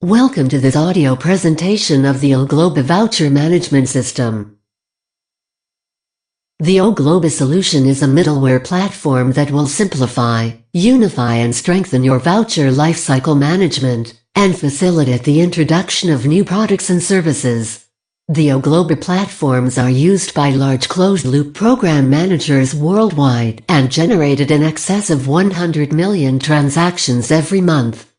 Welcome to this audio presentation of the Ogloba Voucher Management System. The Ogloba solution is a middleware platform that will simplify, unify and strengthen your voucher lifecycle management, and facilitate the introduction of new products and services. The Ogloba platforms are used by large closed-loop program managers worldwide and generated in excess of 100 million transactions every month.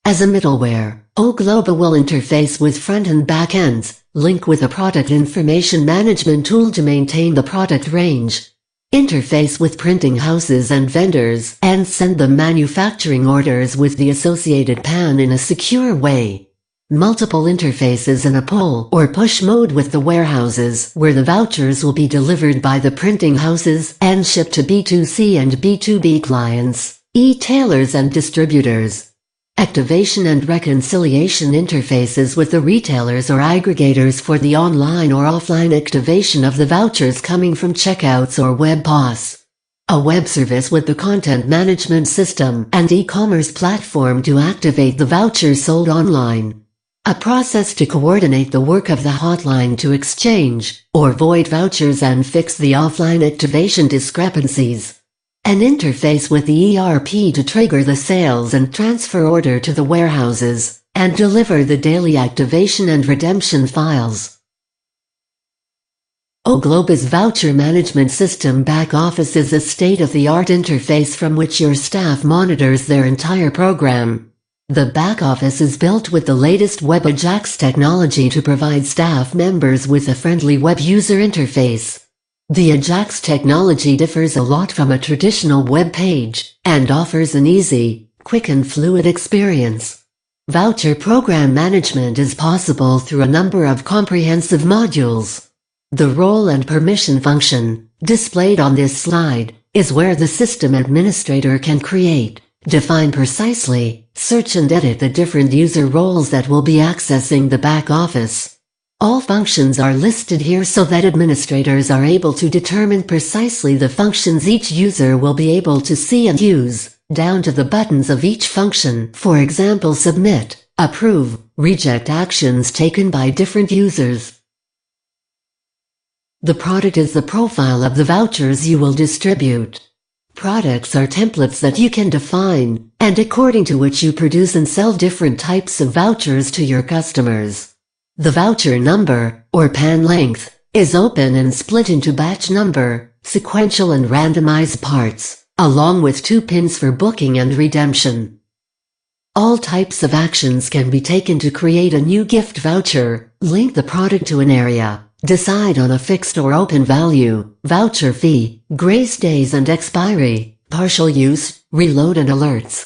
As a middleware, Ogloba will interface with front and back ends, link with a product information management tool to maintain the product range, interface with printing houses and vendors, and send them manufacturing orders with the associated PAN in a secure way. Multiple interfaces in a pull or push mode with the warehouses where the vouchers will be delivered by the printing houses and shipped to B2C and B2B clients, e-tailers and distributors. Activation and reconciliation interfaces with the retailers or aggregators for the online or offline activation of the vouchers coming from checkouts or WebPOS. A web service with the content management system and e-commerce platform to activate the vouchers sold online. A process to coordinate the work of the hotline to exchange or void vouchers and fix the offline activation discrepancies. An interface with the ERP to trigger the sales and transfer order to the warehouses, and deliver the daily activation and redemption files. Ogloba's Voucher Management System back office is a state-of-the-art interface from which your staff monitors their entire program. The back office is built with the latest Web Ajax technology to provide staff members with a friendly web user interface. The Ajax technology differs a lot from a traditional web page, and offers an easy, quick and fluid experience. Voucher program management is possible through a number of comprehensive modules. The role and permission function, displayed on this slide, is where the system administrator can create, define precisely, search and edit the different user roles that will be accessing the back office. All functions are listed here so that administrators are able to determine precisely the functions each user will be able to see and use, down to the buttons of each function, for example submit, approve, reject actions taken by different users. The product is the profile of the vouchers you will distribute. Products are templates that you can define, and according to which you produce and sell different types of vouchers to your customers. The voucher number, or PAN length, is open and split into batch number, sequential and randomized parts, along with 2 pins for booking and redemption. All types of actions can be taken to create a new gift voucher, link the product to an area, decide on a fixed or open value, voucher fee, grace days and expiry, partial use, reload and alerts.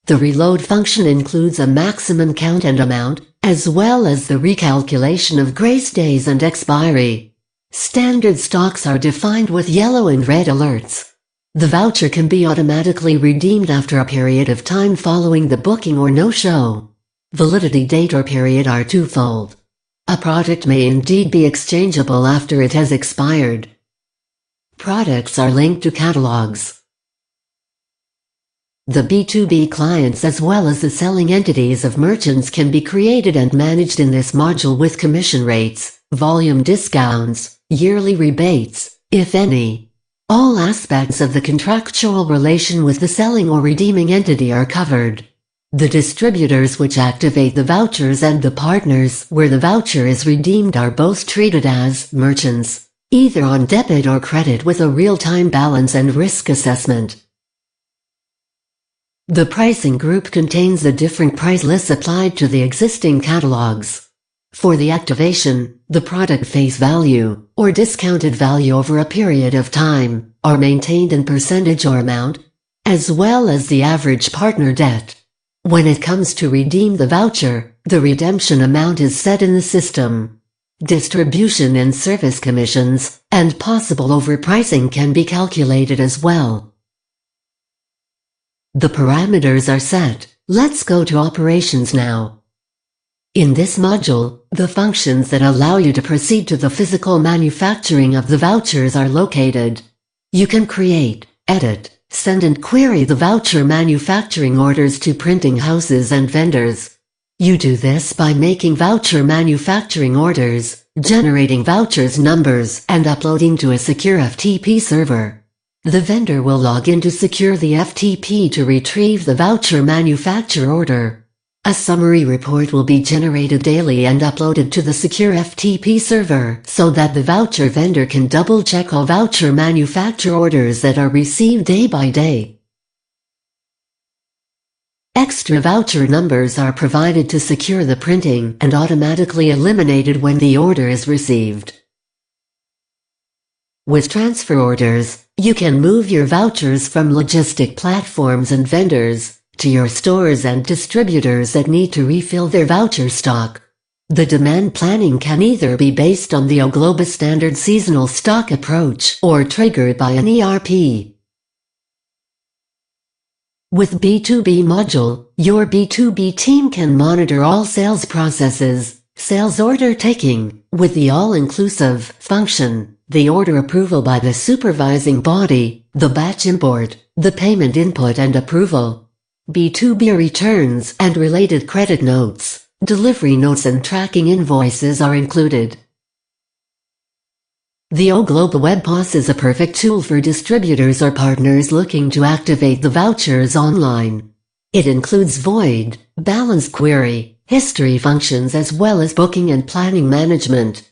The reload function includes a maximum count and amount, as well as the recalculation of grace days and expiry. Standard stocks are defined with yellow and red alerts. The voucher can be automatically redeemed after a period of time following the booking or no-show. Validity date or period are twofold. A product may indeed be exchangeable after it has expired. Products are linked to catalogs. The B2B clients as well as the selling entities of merchants can be created and managed in this module with commission rates, volume discounts, yearly rebates, if any. All aspects of the contractual relation with the selling or redeeming entity are covered. The distributors which activate the vouchers and the partners where the voucher is redeemed are both treated as merchants, either on debit or credit with a real-time balance and risk assessment. The pricing group contains the different price lists applied to the existing catalogs. For the activation, the product face value, or discounted value over a period of time, are maintained in percentage or amount, as well as the average partner debt. When it comes to redeem the voucher, the redemption amount is set in the system. Distribution and service commissions, and possible overpricing can be calculated as well. The parameters are set. Let's go to operations now. In this module, the functions that allow you to proceed to the physical manufacturing of the vouchers are located. You can create, edit, send and query the voucher manufacturing orders to printing houses and vendors. You do this by making voucher manufacturing orders, generating vouchers numbers, and uploading to a secure FTP server. The vendor will log in to secure the FTP to retrieve the voucher manufacture order. A summary report will be generated daily and uploaded to the secure FTP server so that the voucher vendor can double-check all voucher manufacture orders that are received day by day. Extra voucher numbers are provided to secure the printing and automatically eliminated when the order is received. With transfer orders, you can move your vouchers from logistic platforms and vendors to your stores and distributors that need to refill their voucher stock. The demand planning can either be based on the Ogloba standard seasonal stock approach or triggered by an ERP. With B2B module, your B2B team can monitor all sales processes, sales order taking, with the all-inclusive function, the order approval by the supervising body, the batch import, the payment input and approval, B2B returns and related credit notes, delivery notes and tracking invoices are included. The OGLOBA WebPOS is a perfect tool for distributors or partners looking to activate the vouchers online. It includes void, balance query, history functions as well as booking and planning management.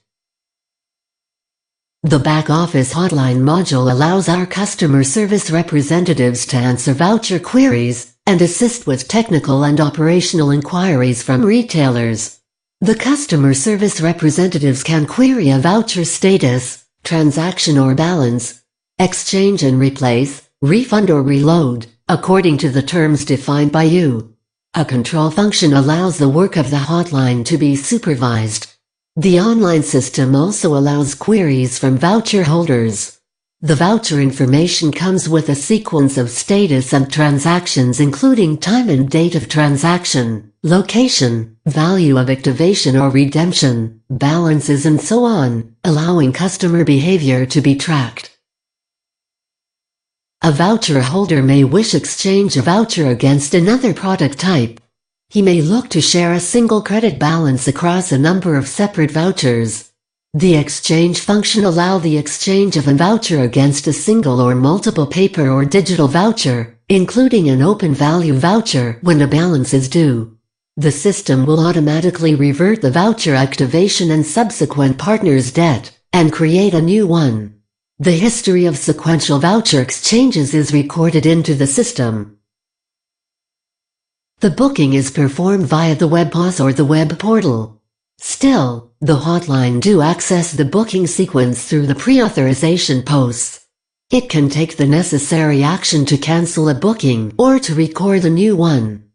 The back-office hotline module allows our customer service representatives to answer voucher queries and assist with technical and operational inquiries from retailers. The customer service representatives can query a voucher status, transaction or balance, exchange and replace, refund or reload, according to the terms defined by you. A control function allows the work of the hotline to be supervised. The online system also allows queries from voucher holders. The voucher information comes with a sequence of status and transactions including time and date of transaction, location, value of activation or redemption, balances and so on, allowing customer behavior to be tracked. A voucher holder may wish exchange a voucher against another product type. He may look to share a single credit balance across a number of separate vouchers. The exchange function allows the exchange of a voucher against a single or multiple paper or digital voucher, including an open value voucher when a balance is due. The system will automatically revert the voucher activation and subsequent partner's debt, and create a new one. The history of sequential voucher exchanges is recorded into the system. The booking is performed via the WebPOS or the web portal. Still, the hotline do access the booking sequence through the pre-authorization posts. It can take the necessary action to cancel a booking or to record a new one.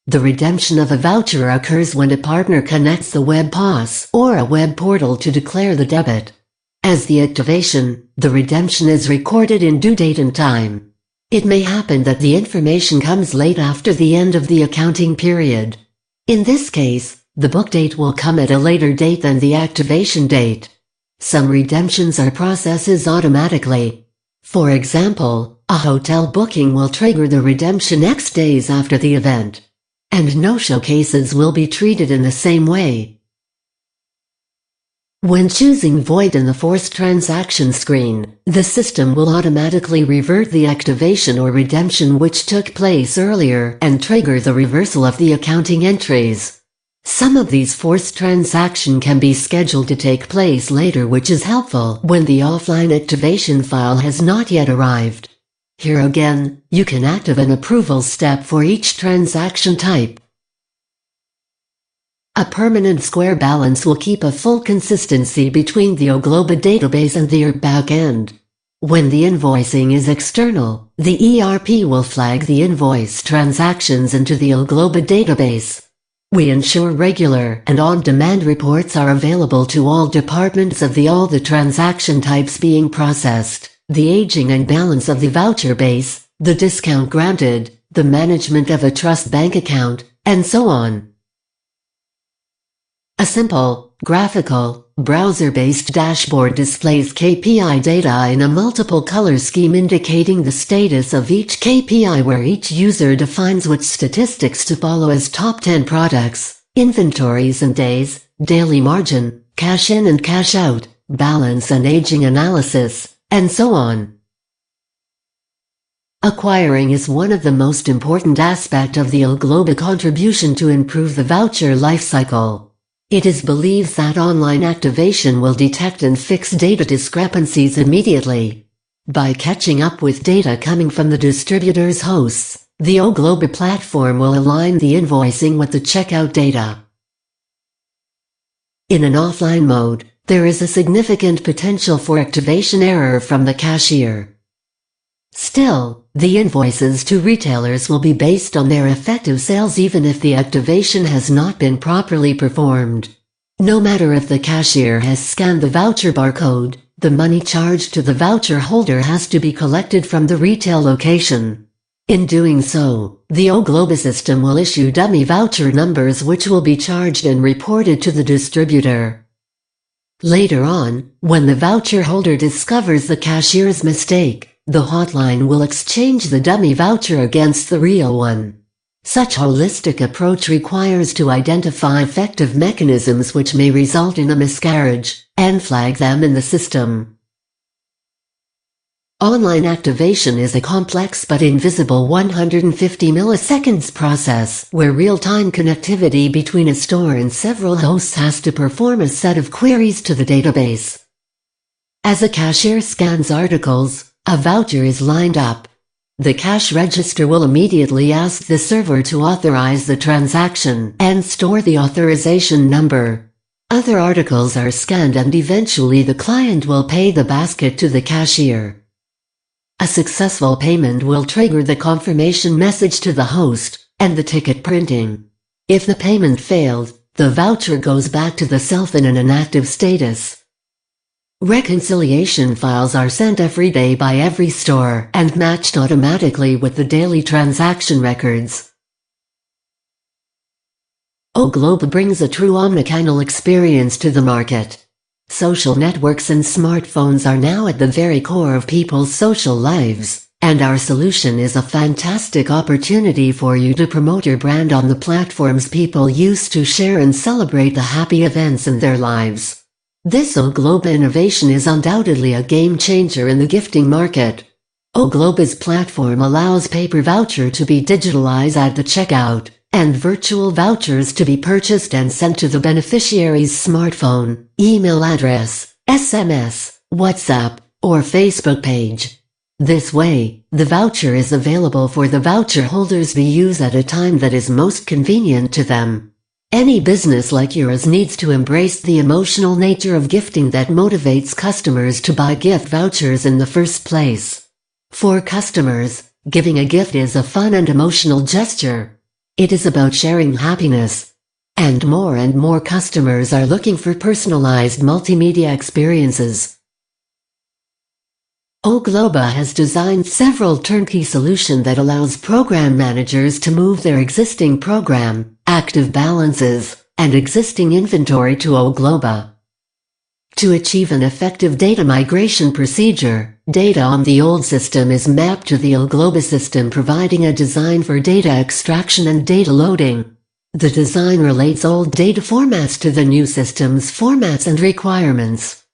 The redemption of a voucher occurs when a partner connects the WebPOS or a web portal to declare the debit. As the activation, the redemption is recorded in due date and time. It may happen that the information comes late after the end of the accounting period. In this case, the book date will come at a later date than the activation date. Some redemptions are processed automatically. For example, a hotel booking will trigger the redemption X days after the event. And no-show cases will be treated in the same way. When choosing void in the forced transaction screen, the system will automatically revert the activation or redemption which took place earlier and trigger the reversal of the accounting entries. Some of these forced transactions can be scheduled to take place later, which is helpful when the offline activation file has not yet arrived. Here again, you can activate an approval step for each transaction type. A permanent square balance will keep a full consistency between the Ogloba database and the ERP backend. When the invoicing is external, the ERP will flag the invoice transactions into the Ogloba database. We ensure regular and on-demand reports are available to all departments of all the transaction types being processed, the aging and balance of the voucher base, the discount granted, the management of a trust bank account, and so on. A simple, graphical, browser-based dashboard displays KPI data in a multiple color scheme indicating the status of each KPI, where each user defines which statistics to follow as top 10 products, inventories and days, daily margin, cash in and cash out, balance and aging analysis, and so on. Acquiring is one of the most important aspects of the Ogloba contribution to improve the voucher lifecycle. It is believed that online activation will detect and fix data discrepancies immediately. By catching up with data coming from the distributor's hosts, the Ogloba platform will align the invoicing with the checkout data. In an offline mode, there is a significant potential for activation error from the cashier. Still, the invoices to retailers will be based on their effective sales even if the activation has not been properly performed. No matter if the cashier has scanned the voucher barcode, the money charged to the voucher holder has to be collected from the retail location. In doing so, the Ogloba system will issue dummy voucher numbers which will be charged and reported to the distributor. Later on, when the voucher holder discovers the cashier's mistake, the hotline will exchange the dummy voucher against the real one. Such holistic approach requires to identify effective mechanisms which may result in a miscarriage, and flag them in the system. Online activation is a complex but invisible 150 milliseconds process where real-time connectivity between a store and several hosts has to perform a set of queries to the database. As a cashier scans articles, a voucher is lined up. The cash register will immediately ask the server to authorize the transaction and store the authorization number. Other articles are scanned and eventually the client will pay the basket to the cashier. A successful payment will trigger the confirmation message to the host and the ticket printing. If the payment failed, the voucher goes back to the shelf in an inactive status. Reconciliation files are sent every day by every store and matched automatically with the daily transaction records. Ogloba brings a true omnichannel experience to the market. Social networks and smartphones are now at the very core of people's social lives, and our solution is a fantastic opportunity for you to promote your brand on the platforms people use to share and celebrate the happy events in their lives. This Ogloba innovation is undoubtedly a game changer in the gifting market. Ogloba's platform allows paper voucher to be digitalized at the checkout, and virtual vouchers to be purchased and sent to the beneficiary's smartphone, email address, SMS, WhatsApp, or Facebook page. This way, the voucher is available for the voucher holders to use at a time that is most convenient to them. Any business like yours needs to embrace the emotional nature of gifting that motivates customers to buy gift vouchers in the first place. For customers, giving a gift is a fun and emotional gesture. It is about sharing happiness. And more customers are looking for personalized multimedia experiences. Ogloba has designed several turnkey solutions that allows program managers to move their existing program, active balances, and existing inventory to Ogloba. To achieve an effective data migration procedure, data on the old system is mapped to the Ogloba system, providing a design for data extraction and data loading. The design relates old data formats to the new system's formats and requirements.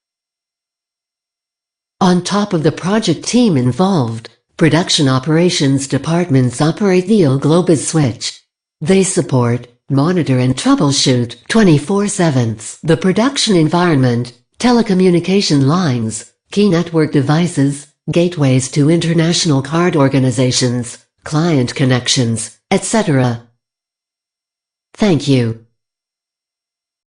On top of the project team involved, production operations departments operate the Ogloba switch. They support, monitor and troubleshoot 24/7 the production environment, telecommunication lines, key network devices, gateways to international card organizations, client connections, etc. Thank you.